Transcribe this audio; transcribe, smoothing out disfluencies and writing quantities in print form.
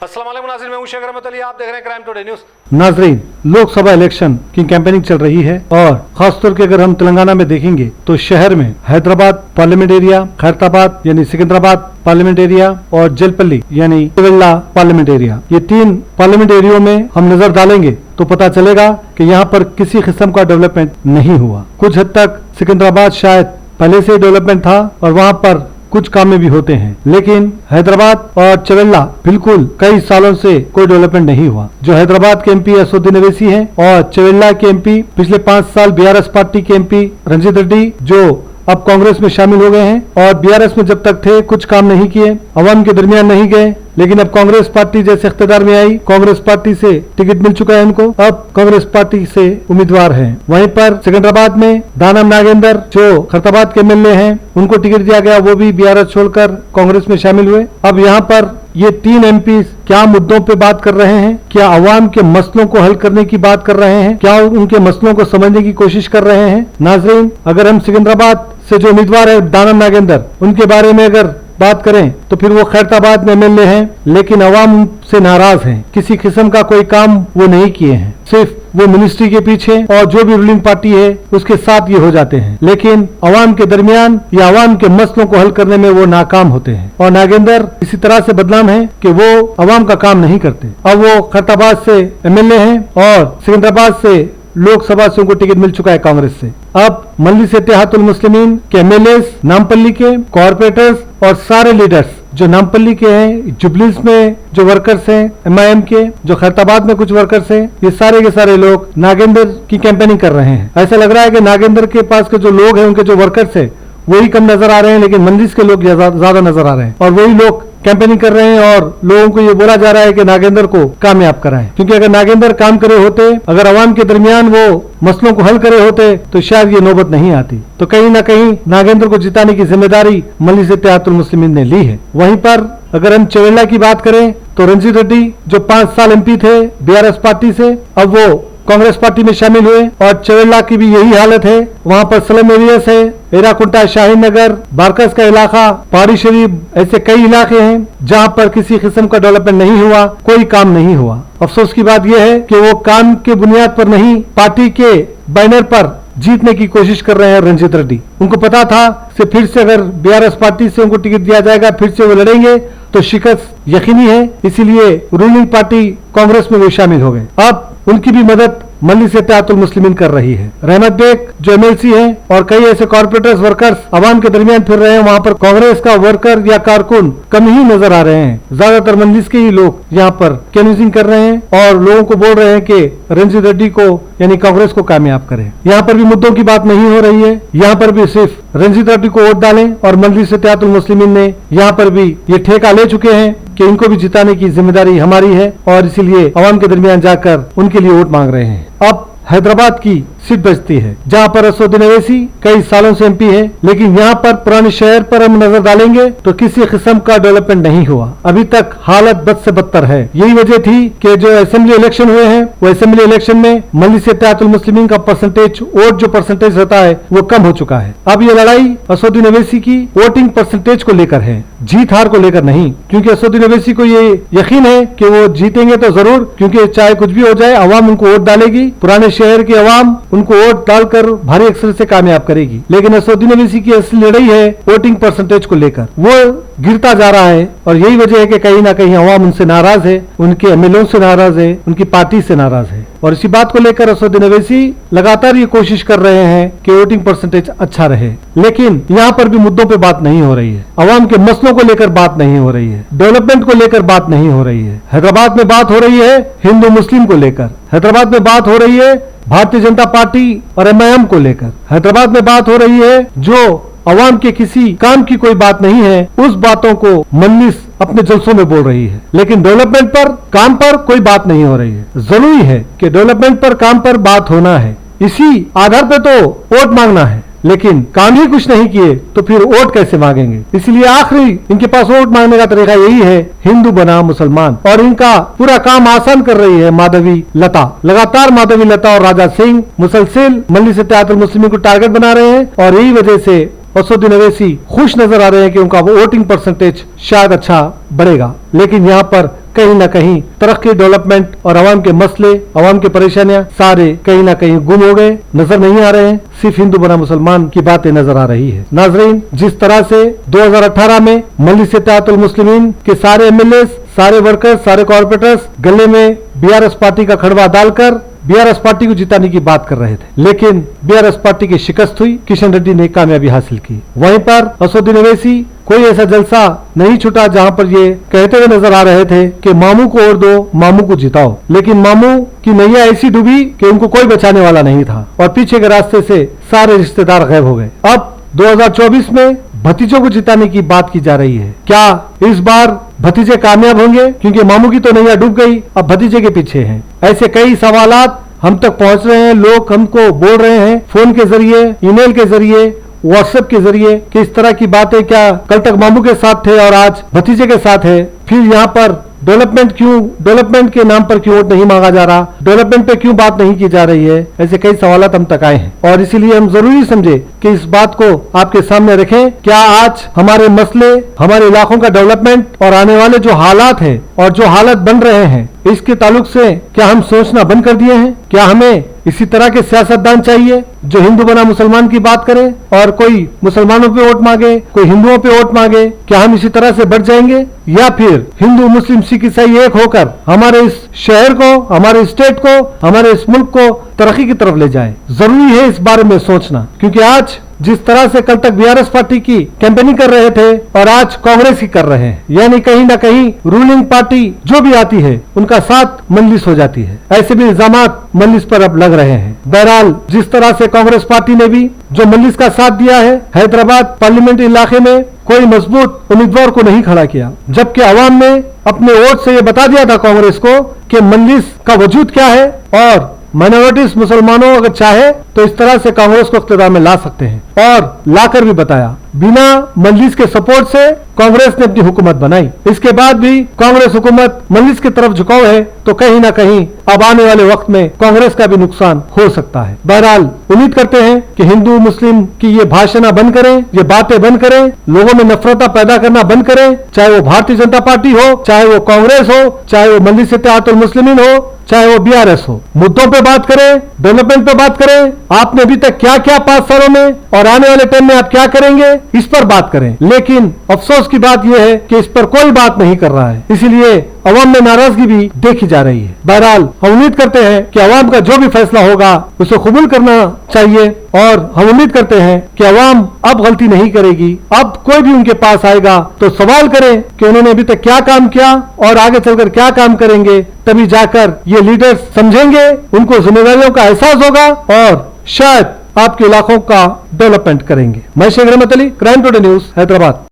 अस्सलाम वालेकुम नाज़रीन, मैं हूं शेख रहमत अली, आप देख रहे हैं क्राइम टुडे न्यूज़। नाजरीन, लोकसभा इलेक्शन की कैंपेनिंग चल रही है और खासतौर के अगर हम तेलंगाना में देखेंगे तो शहर में हैदराबाद पार्लियामेंट एरिया, खैरताबाद यानी सिकंदराबाद पार्लियामेंट एरिया और जलपल्ली यानी तिवल्ला पार्लियामेंट एरिया, ये 3 पार्लियामेंट एरियो में हम नजर डालेंगे तो पता चलेगा कि यहाँ पर किसी किस्म का डेवलपमेंट नहीं हुआ। कुछ हद तक सिकंदराबाद शायद पहले से डेवलपमेंट था और वहाँ पर कुछ काम भी होते हैं, लेकिन हैदराबाद और चवेल्ला बिल्कुल कई सालों से कोई डेवलपमेंट नहीं हुआ। जो हैदराबाद के एमपी असदुद्दीन अवैसी हैं और चवेल्ला के एमपी पिछले 5 साल बीआरएस पार्टी के एमपी रंजीत रेड्डी जो अब कांग्रेस में शामिल हो गए हैं और बीआरएस में जब तक थे कुछ काम नहीं किए, अवाम के दरमियान नहीं गए, लेकिन अब कांग्रेस पार्टी जैसे इख्तियार में आई, कांग्रेस पार्टी से टिकट मिल चुका है उनको, अब कांग्रेस पार्टी से उम्मीदवार हैं। वहीं पर सिकंदराबाद में दानम नागेंद्र जो खैरताबाद के एमएलए हैं उनको टिकट दिया गया, वो भी बीआरएस छोड़कर कांग्रेस में शामिल हुए। अब यहाँ पर ये 3 एमपी क्या मुद्दों पे बात कर रहे हैं, क्या अवाम के मसलों को हल करने की बात कर रहे हैं, क्या उनके मसलों को समझने की कोशिश कर रहे हैं। नाजरीन, अगर हम सिकंदराबाद से जो उम्मीदवार है दानम नागेंद्र, उनके बारे में अगर बात करें तो फिर वो खैरताबाद में एमएलए हैं, लेकिन अवाम से नाराज हैं, किसी किस्म का कोई काम वो नहीं किए हैं, सिर्फ वो मिनिस्ट्री के पीछे और जो भी रूलिंग पार्टी है उसके साथ ये हो जाते हैं, लेकिन अवाम के दरमियान या अवाम के मसलों को हल करने में वो नाकाम होते हैं। और नागेंद्र इसी तरह से बदनाम है कि वो अवाम का काम नहीं करते। अब वो खैरताबाद से एमएलए हैं और सिकंदराबाद से लोकसभा से उनको टिकट मिल चुका है कांग्रेस से। अब मजलिस इत्तेहादुल मुस्लिमीन के एमएलए, नामपल्ली के कॉर्पोरेटर्स और सारे लीडर्स जो नामपल्ली के हैं, जुबलीस में जो वर्कर्स हैं एमआईएम के, जो खैरताबाद में कुछ वर्कर्स हैं, ये सारे के सारे लोग नागेंद्र की कैंपेनिंग कर रहे हैं। ऐसा लग रहा है कि नागेंद्र के पास के जो लोग हैं, उनके जो वर्कर्स हैं वही कम नजर आ रहे हैं, लेकिन मजलिस के लोग ज्यादा नजर आ रहे हैं और वही लोग कैंपेनिंग कर रहे हैं और लोगों को ये बोला जा रहा है कि नागेंद्र को कामयाब कराएं, क्योंकि अगर नागेंद्र काम करे होते, अगर अवाम के दरमियान वो मसलों को हल करे होते तो शायद ये नौबत नहीं आती। तो कहीं ना कहीं नागेंद्र को जिताने की जिम्मेदारी मजलिस इत्तेहादुल मुस्लिमीन ने ली है। वहीं पर अगर हम चवेल्ला की बात करें तो रंजीत रेड्डी जो 5 साल एमपी थे बीआरएस पार्टी से, अब वो कांग्रेस पार्टी में शामिल हुए और चवेल्ला की भी यही हालत है। वहां पर स्लम एरियास है, एराकुंटा, शाहीन नगर, बारकस का इलाका, पहाड़ी शरीफ, ऐसे कई इलाके हैं जहां पर किसी किस्म का डेवलपमेंट नहीं हुआ, कोई काम नहीं हुआ। अफसोस की बात यह है कि वो काम के बुनियाद पर नहीं, पार्टी के बैनर पर जीतने की कोशिश कर रहे हैं रंजीत रेड्डी। उनको पता था कि फिर से अगर बीआरएस पार्टी से उनको टिकट दिया जाएगा, फिर से वो लड़ेंगे तो शिकस्त यकीनी है, इसीलिए रूलिंग पार्टी कांग्रेस में वो शामिल हो गए। अब उनकी भी मदद मजलिस इत्तेहादुल मुस्लिमीन कर रही है। रहमत बेग जो एमएलसी हैं और कई ऐसे कॉर्पोरेटर्स वर्कर्स अवाम के दरमियान फिर रहे हैं, वहां पर कांग्रेस का वर्कर या कारकुन कम ही नजर आ रहे हैं। ज्यादातर मजलिस के ही लोग यहाँ पर कैनवसिंग कर रहे हैं और लोगों को बोल रहे हैं कि रंजीत रेड्डी को यानी कांग्रेस को कामयाब करें। यहाँ पर भी मुद्दों की बात नहीं हो रही है, यहाँ पर भी सिर्फ रंजीत रेड्डी को वोट डालें और मजलिस इत्तेहादुल मुस्लिमीन ने यहाँ पर भी ये ठेका ले चुके हैं कि इनको भी जिताने की जिम्मेदारी हमारी है और इसीलिए अवाम के दरमियान जाकर उनके लिए वोट मांग रहे हैं। अब हैदराबाद की सीट बचती है जहां पर असदुद्दीन अवैसी कई सालों से एमपी है, लेकिन यहाँ पर पुराने शहर पर हम नजर डालेंगे तो किसी किस्म का डेवलपमेंट नहीं हुआ। अभी तक हालत बद से बदतर है। यही वजह थी कि जो असेंबली इलेक्शन हुए हैं वो असेंबली इलेक्शन में मजलिस इत्तेहादुल मुस्लिमीन का परसेंटेज, वोट जो परसेंटेज होता है वो कम हो चुका है। अब ये लड़ाई असदुद्दीन अवैसी की वोटिंग परसेंटेज को लेकर है, जीत हार को लेकर नहीं, क्योंकि असदुद्दीन अवैसी को ये यकीन है कि वो जीतेंगे तो जरूर, क्योंकि चाहे कुछ भी हो जाए अवाम उनको वोट डालेगी, पुराने शहर की अवाम उनको वोट डालकर भारी अक्सर से कामयाब करेगी। लेकिन असदुद्दीन अवैसी की असली लड़ाई है वोटिंग परसेंटेज को लेकर, वो गिरता जा रहा है और यही वजह है कि कहीं ना कहीं अवाम उनसे नाराज है, उनके एमएलए से नाराज है, उनकी पार्टी से नाराज है और इसी बात को लेकर असदुद्दीन अवैसी लगातार ये कोशिश कर रहे हैं कि वोटिंग परसेंटेज अच्छा रहे। लेकिन यहाँ पर भी मुद्दों पे बात नहीं हो रही है, अवाम के मसलों को लेकर बात नहीं हो रही है, डेवलपमेंट को लेकर बात नहीं हो रही है। हैदराबाद में बात हो रही है हिंदू मुस्लिम को लेकर, हैदराबाद में बात हो रही है भारतीय जनता पार्टी और एमआईएम को लेकर, हैदराबाद में बात हो रही है जो अवाम के किसी काम की कोई बात नहीं है, उस बातों को मजलिस अपने जलसों में बोल रही है, लेकिन डेवलपमेंट पर, काम पर कोई बात नहीं हो रही है। जरूरी है कि डेवलपमेंट पर, काम पर बात होना है, इसी आधार पे तो वोट मांगना है, लेकिन काम ही कुछ नहीं किए तो फिर वोट कैसे मांगेंगे। इसलिए आखिरी इनके पास वोट मांगने का तरीका यही है, हिंदू बना मुसलमान, और इनका पूरा काम आसान कर रही है माधवी लता। लगातार माधवी लता और राजा सिंह मुसलसिल मजलिस इत्तेहादुल मुस्लिमीन को टारगेट बना रहे हैं और यही वजह से असदुद्दीन अवैसी खुश नजर आ रहे हैं कि उनका वोटिंग परसेंटेज शायद अच्छा बढ़ेगा, लेकिन यहाँ पर कहीं ना कहीं तरक्की, डेवलपमेंट और आवाम के मसले, आवाम की परेशानियां सारे कहीं ना कहीं गुम हो गए, नजर नहीं आ रहे हैं। सिर्फ हिंदू बना मुसलमान की बातें नजर आ रही है। नाजरीन, जिस तरह से 2018 में मजलिस इत्तेहादुल मुस्लिमीन के सारे एमएलए, सारे वर्कर्स, सारे कॉर्पोरेटर्स गले में बीआरएस पार्टी का खड़वा डालकर बीआरएस पार्टी को जिताने की बात कर रहे थे, लेकिन बीआरएस पार्टी की शिकस्त हुई, किशन रेड्डी ने कामयाबी हासिल की। वहीं पर असदुद्दीन ओवैसी, कोई ऐसा जलसा नहीं छूटा जहां पर ये कहते हुए नजर आ रहे थे कि मामू को और दो, मामू को जिताओ, लेकिन मामू की नैया ऐसी डूबी कि उनको कोई बचाने वाला नहीं था और पीछे के रास्ते से सारे रिश्तेदार गायब हो गए। अब 2024 में भतीजों को जिताने की बात की जा रही है। क्या इस बार भतीजे कामयाब होंगे? क्योंकि मामू की तो नैया डूब गई, अब भतीजे के पीछे हैं। ऐसे कई सवालात हम तक पहुंच रहे हैं, लोग हमको बोल रहे हैं फोन के जरिए, ईमेल के जरिए, व्हाट्सएप के जरिए कि इस तरह की बातें क्या कल तक मामू के साथ थे और आज भतीजे के साथ है। फिर यहाँ पर डेवलपमेंट के नाम पर क्यों वोट नहीं मांगा जा रहा, डेवलपमेंट पे क्यों बात नहीं की जा रही है? ऐसे कई सवाल हम तक आए हैं और इसीलिए हम जरूरी समझे कि इस बात को आपके सामने रखें। क्या आज हमारे मसले, हमारे इलाकों का डेवलपमेंट और आने वाले जो हालात है और जो हालत बन रहे हैं, इसके ताल्लुक से क्या हम सोचना बंद कर दिए हैं? क्या हमें इसी तरह के सियासतदान चाहिए जो हिंदू बना मुसलमान की बात करे और कोई मुसलमानों पे वोट मांगे, कोई हिंदुओं पे वोट मांगे? क्या हम इसी तरह से बढ़ जाएंगे या फिर हिंदू, मुस्लिम, सिख, ईसाई एक होकर हमारे इस शहर को, हमारे स्टेट को, हमारे इस मुल्क को तरक्की की तरफ ले जाए? जरूरी है इस बारे में सोचना, क्योंकि आज जिस तरह से कल तक बीआरएस पार्टी की कैंपेनिंग कर रहे थे और आज कांग्रेस की कर रहे हैं, यानी कहीं ना कहीं रूलिंग पार्टी जो भी आती है उनका साथ मजलिस हो जाती है। ऐसे भी इल्जाम मजलिस पर अब लग रहे हैं। बहरहाल, जिस तरह से कांग्रेस पार्टी ने भी जो मजलिस का साथ दिया है, हैदराबाद पार्लियामेंट इलाके में कोई मजबूत उम्मीदवार को नहीं खड़ा किया, जबकि अवाम ने अपने वोट से ये बता दिया था कांग्रेस को कि मजलिस का वजूद क्या है और माइनॉरिटीज, मुसलमानों अगर चाहे तो इस तरह से कांग्रेस को इख्तियार में ला सकते हैं और लाकर भी बताया। बिना मजलिस के सपोर्ट से कांग्रेस ने अपनी हुकूमत बनाई, इसके बाद भी कांग्रेस हुकूमत मजलिस की तरफ झुकाव है, तो कहीं ना कहीं अब आने वाले वक्त में कांग्रेस का भी नुकसान हो सकता है। बहरहाल, उम्मीद करते हैं कि हिंदू मुस्लिम की ये भाषण बंद करें, ये बातें बंद करें, लोगों में नफरत पैदा करना बंद करें, चाहे वो भारतीय जनता पार्टी हो, चाहे वो कांग्रेस हो, चाहे वो मजलिस इत्तेहादुल मुस्लिमीन हो, चाहे वो बीआरएस हो। मुद्दों पे बात करें, डेवलपमेंट पे बात करें, आपने अभी तक क्या क्या 5 सालों में और आने वाले टाइम में आप क्या करेंगे, इस पर बात करें। लेकिन अफसोस की बात यह है कि इस पर कोई बात नहीं कर रहा है, इसीलिए अवाम में नाराजगी भी देखी जा रही है। बहरहाल, हम उम्मीद करते हैं कि अवाम का जो भी फैसला होगा उसे कबूल करना चाहिए और हम उम्मीद करते हैं कि अवाम अब गलती नहीं करेगी। अब कोई भी उनके पास आएगा तो सवाल करें कि उन्होंने अभी तक क्या काम किया और आगे चलकर क्या काम करेंगे, तभी जाकर ये लीडर्स समझेंगे, उनको जिम्मेदारियों का एहसास होगा और शायद आपके इलाकों का डेवलपमेंट करेंगे। मैं शेख रहमत Ali, crime today news, Hyderabad.